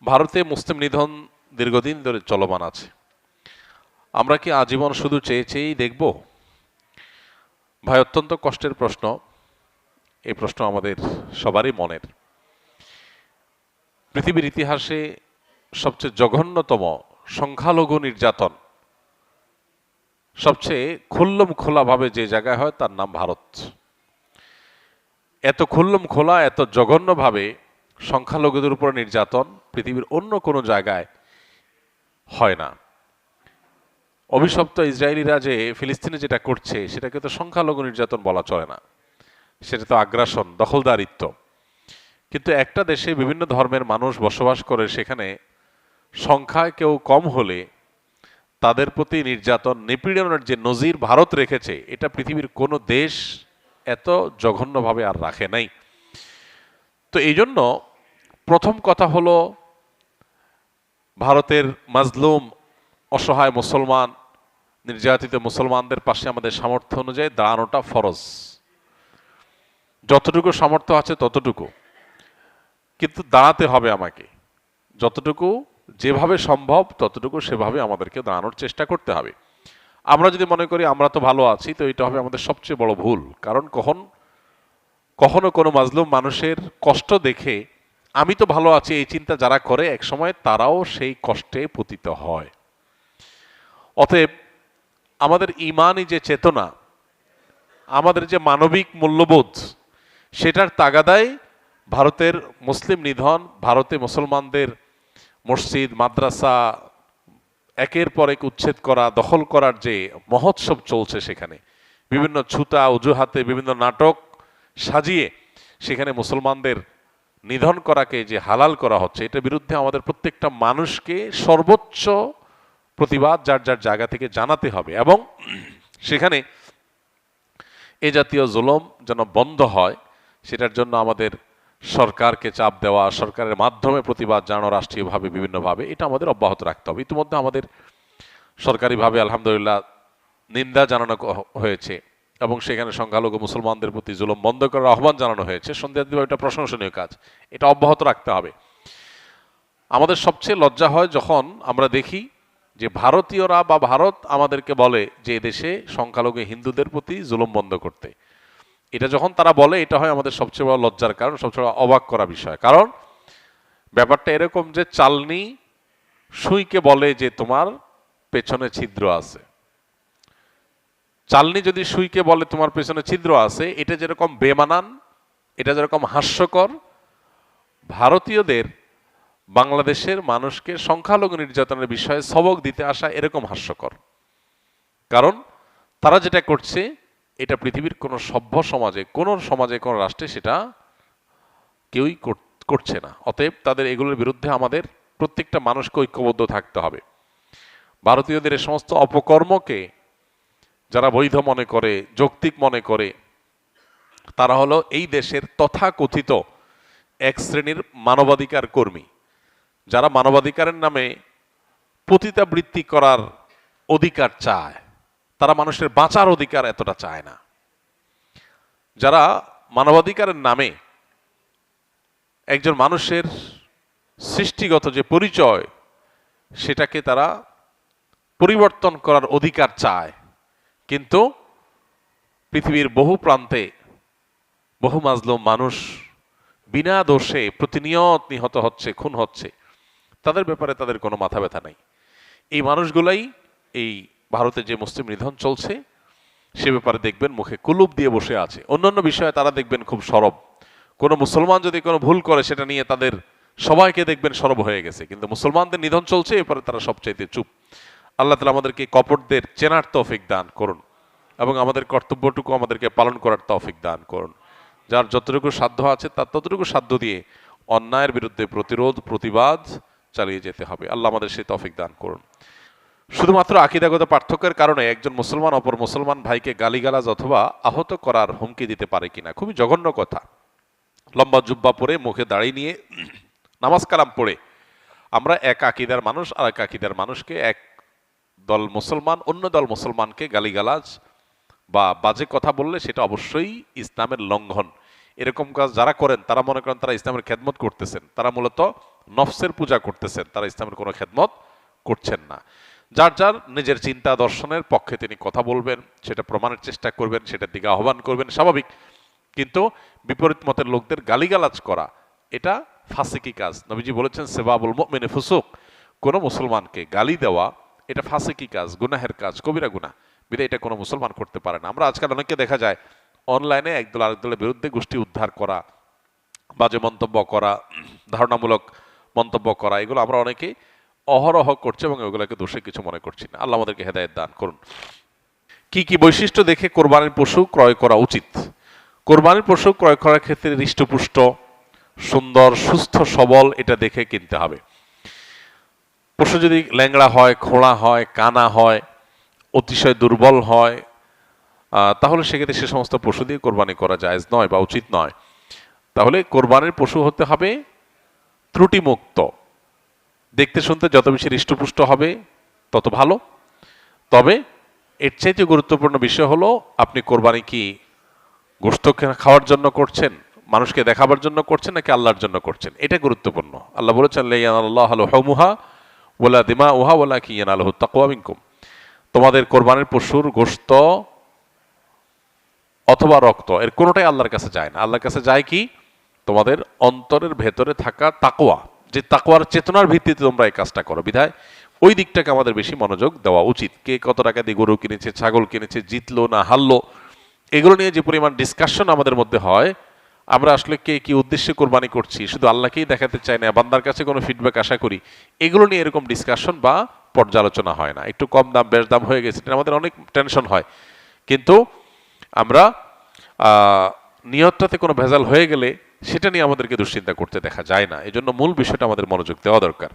ভারতে মুসলিম নিধন দীর্ঘদিন ধরে চলমান আছে। আমরা কি আজীবন শুধু চেয়ে চেয়েই দেখব? ভাই, অত্যন্ত কষ্টের প্রশ্ন। এই প্রশ্ন আমাদের সবারই মনের। পৃথিবীর ইতিহাসে সবচেয়ে জঘন্যতম সংখ্যালঘু নির্যাতন সবচেয়ে খুল্লম খোলাভাবে যে জায়গায় হয় তার নাম ভারত। এত খুল্লম খোলা, এত জঘন্যভাবে সংখ্যালঘুদের উপর নির্যাতন পৃথিবীর অন্য কোনো জায়গায় হয় না। অভিশপ্ত ইসরায়েলিরা যে ফিলিস্তিনে যেটা করছে সেটাকে তো সংখ্যালঘু নির্যাতন বলা চলে না, সেটা তো আগ্রাসন, দখলদারিত্ব। কিন্তু একটা দেশে বিভিন্ন ধর্মের মানুষ বসবাস করে, সেখানে সংখ্যায় কেউ কম হলে তাদের প্রতি নির্যাতন, নিপীড়নের যে নজির ভারত রেখেছে, এটা পৃথিবীর কোনো দেশ এত জঘন্যভাবে আর রাখে নাই। তো এই জন্য প্রথম কথা হলো, ভারতের মাজলুম অসহায় মুসলমান, নির্যাতিত মুসলমানদের পাশে আমাদের সামর্থ্য অনুযায়ী দাঁড়ানোটা ফরজ। যতটুকু সামর্থ্য আছে ততটুকু, কিন্তু দাঁড়াতে হবে আমাকে। যতটুকু যেভাবে সম্ভব ততটুকু সেভাবে আমাদেরকে দাঁড়ানোর চেষ্টা করতে হবে। আমরা যদি মনে করি আমরা তো ভালো আছি, তো এটা হবে আমাদের সবচেয়ে বড় ভুল। কারণ কখনো কোনো মাজলুম মানুষের কষ্ট দেখে আমি তো ভালো আছি এই চিন্তা যারা করে, একসময় তারাও সেই কষ্টে পতিত হয়। অতএব আমাদের ইমানি যে চেতনা, আমাদের যে মানবিক মূল্যবোধ, সেটার তাগাদায় ভারতের মুসলিম নিধন, ভারতে মুসলমানদের মসজিদ, মাদ্রাসা একের পর এক উচ্ছেদ করা, দখল করার যে মহোৎসব চলছে, সেখানে বিভিন্ন ছুতা অজুহাতে বিভিন্ন নাটক সাজিয়ে সেখানে মুসলমানদের নিধন করাকে যে হালাল করা হচ্ছে, এটার বিরুদ্ধে আমাদের প্রত্যেকটা মানুষকে সর্বোচ্চ প্রতিবাদ যার যার জায়গা থেকে জানাতে হবে। এবং সেখানে এ জাতীয় জুলুম যেন বন্ধ হয়, সেটার জন্য আমাদের সরকারকে চাপ দেওয়া, সরকারের মাধ্যমে প্রতিবাদ জানানো রাষ্ট্রীয়ভাবে বিভিন্নভাবে, এটা আমাদের অব্যাহত রাখতে হবে। ইতিমধ্যে আমাদের সরকারিভাবে আলহামদুলিল্লাহ নিন্দা জানানো হয়েছে এবং সেখানে সংখ্যালঘু মুসলমানদের প্রতি জুলুম বন্ধ করার আহ্বান জানানো হয়েছে। সন্দেহাতীতভাবে এটা প্রশংসনীয় কাজ, এটা অব্যাহত রাখতে হবে। আমাদের সবচেয়ে লজ্জা হয় যখন আমরা দেখি যে ভারতীয়রা বা ভারত আমাদেরকে বলে যে এদেশে সংখ্যালঘু হিন্দুদের প্রতি জুলুম বন্ধ করতে। এটা যখন তারা বলে, এটা হয় আমাদের সবচেয়ে বড় লজ্জার কারণ, সবচেয়ে অবাক করা বিষয়। কারণ ব্যাপারটা এরকম যে চালনি সুইকে বলে যে তোমার পেছনে ছিদ্র আছে। চালনি যদি সুইকে বলে তোমার পেছনে ছিদ্র আছে, এটা যেরকম বেমানান, এটা যেরকম হাস্যকর, ভারতীয়দের বাংলাদেশের মানুষকে সংখ্যালঘু নির্যাতনের বিষয়ে সবক দিতে আসা এরকম হাস্যকর। কারণ তারা যেটা করছে, এটা পৃথিবীর কোনো সভ্য সমাজে, কোনো সমাজে, কোনো রাষ্ট্রে সেটা কেউই করছে না। অতএব তাদের এগুলোর বিরুদ্ধে আমাদের প্রত্যেকটা মানুষকে ঐক্যবদ্ধ থাকতে হবে। ভারতীয়দের এ সমস্ত অপকর্মকে যারা বৈধ মনে করে, যৌক্তিক মনে করে, তারা হলো এই দেশের তথাকথিত এক শ্রেণীর মানবাধিকার কর্মী, যারা মানবাধিকারের নামে পতিতাবৃত্তি করার অধিকার চায়। তারা মানুষের বাঁচার অধিকার এতটা চায় না। যারা মানবাধিকারের নামে একজন মানুষের সৃষ্টিগত যে পরিচয়, সেটাকে তারা পরিবর্তন করার অধিকার চায়। কিন্তু পৃথিবীর বহু প্রান্তে বহু মাজলুম মানুষ বিনা দোষে প্রতিনিয়ত নিহত হচ্ছে, খুন হচ্ছে, তাদের ব্যাপারে তাদের কোনো মাথা ব্যথা নাই। এই মানুষগুলাই এই ভারতে যে মুসলিম নিধন চলছে সে ব্যাপারে দেখবেন মুখে কুলুপ দিয়ে বসে আছে। অন্যান্য বিষয়ে তারা দেখবেন খুব সরব। কোনো মুসলমান যদি কোনো ভুল করে, সেটা নিয়ে তাদের সবাইকে দেখবেন সরব হয়ে গেছে। কিন্তু মুসলমানদের নিধন চলছে, এরপরে তারা সবচাইতে চুপ। আল্লাহ তাআলা আমাদেরকে কপটদের চেনার তৌফিক দান করুন এবং আমাদের কর্তব্যটুকু আমাদেরকে পালন করার তৌফিক দান করুন। যার যতটুকু সাধ্য আছে তার ততটুকু সাধ্য দিয়ে অন্যায়ের বিরুদ্ধে প্রতিরোধ, প্রতিবাদ চালিয়ে যেতে হবে। আল্লাহ আমাদের সেই তৌফিক দান করুন। শুধুমাত্র আকীদাগত পার্থক্যের কারণে একজন মুসলমান অপর মুসলমান ভাইকে গালিগালাজ অথবা আহত করার হুমকি দিতে পারে কিনা, খুবই জঘন্য কথা। লম্বা জুব্বা পরে, মুখে দাড়ি নিয়ে, নামাজ কালাম পড়ে আমরা এক আকীদার মানুষ আর এক আকীদার মানুষকে, এক দল মুসলমান অন্য দল মুসলমানকে গালিগালাজ বা বাজে কথা বললে সেটা অবশ্যই ইসলামের লঙ্ঘন। এরকম কাজ যারা করেন তারা মনে করেন তারা ইসলামের খেদমত করতেছেন, তারা মূলত নফসের পূজা করতেছেন, তারা ইসলামের কোনো খেদমত করছেন না। যার যার নিজের চিন্তা দর্শনের পক্ষে তিনি কথা বলবেন, সেটা প্রমাণের চেষ্টা করবেন, সেটার দিকে আহ্বান করবেন, স্বাভাবিক। কিন্তু বিপরীত মতের লোকদের গালিগালাজ করা এটা ফাসিকি কাজ। নবীজি বলেছেন সেবাবুল মুমিনি ফুসুক, কোনো মুসলমানকে গালি দেওয়া এটা ফাসিকি কাজ, গুনাহের কাজ, কবিরা গুনাহ। বিধায় এটা কোনো মুসলমান করতে পারে না। আমরা আজকাল অনেককে দেখা যায় অনলাইনে একদল আরেকদলের বিরুদ্ধে গোষ্ঠী উদ্ধার করা, বাজে মন্তব্য করা, ধারণামূলক মন্তব্য করা, এগুলো আমরা অনেকেই অহরহ করছে এবং এগুলোকে দোষে কিছু মনে করছি না। আল্লাহ আমাদেরকে হেদায়েত দান করুন। কি কি বৈশিষ্ট্য দেখে কোরবানির পশু ক্রয় করা উচিত? কোরবানির পশু ক্রয় করার ক্ষেত্রে হৃষ্টপুষ্ট, সুন্দর, সুস্থ, সবল এটা দেখে কিনতে হবে। পশু যদি ল্যাংড়া হয়, খোঁড়া হয়, কানা হয়, অতিশয় দুর্বল হয়, তাহলে সেক্ষেত্রে সে সমস্ত পশু দিয়ে কোরবানি করা জায়েজ নয় বা উচিত নয়। তাহলে কোরবানির পশু হতে হবে ত্রুটিমুক্ত, দেখতে শুনতে যত বেশি হৃষ্টপুষ্ট হবে তত ভালো। তবে এর চাইতে গুরুত্বপূর্ণ বিষয় হলো আপনি কোরবানি কি গোশত খাওয়ার জন্য করছেন, মানুষকে দেখাবার জন্য করছেন, নাকি আল্লাহর জন্য করছেন, এটা গুরুত্বপূর্ণ। আল্লাহ বলেছেন লা ইয়ানালুল্লাহু লুহুমুহা ওয়ালা দিমাউহা ওয়ালাকিন ইয়ানালুহু তাকওয়া মিনকুম। তোমাদের কোরবানির পশুর গোশত অথবা রক্ত এর কোনোটাই আল্লাহর কাছে যায় না। আল্লাহর কাছে যায় কি? তোমাদের অন্তরের ভেতরে থাকা তাকওয়া, যে তাকওয়ার চেতনার ভিত্তিতে তোমরা এই কাজটা করো। বিধায় ওই দিকটাকে আমাদের বেশি মনোযোগ দেওয়া উচিত। কে কত টাকা দিয়ে গরু কিনেছে, ছাগল কিনেছে, জিতলো না হারলো, এগুলো নিয়ে যে পরিমাণ ডিসকাশন আমাদের মধ্যে হয়, আমরা আসলে কে কি উদ্দেশ্যে কোরবানি করছি শুধু আল্লাহকেই দেখাতে চাই না, বান্দার কাছে কোনো ফিডব্যাক আশা করি, এগুলো নিয়ে এরকম ডিসকাশন বা পর্যালোচনা হয় না। একটু কম দাম বেশ দাম হয়ে গেছে আমাদের অনেক টেনশন হয়, কিন্তু আমরা নিয়তটাতে কোনো ভেজাল হয়ে গেলে সেটা নিয়ে আমাদেরকে দুশ্চিন্তা করতে দেখা যায় না। এজন্য মূল বিষয়টা আমাদের মনোযোগ দেওয়া দরকার।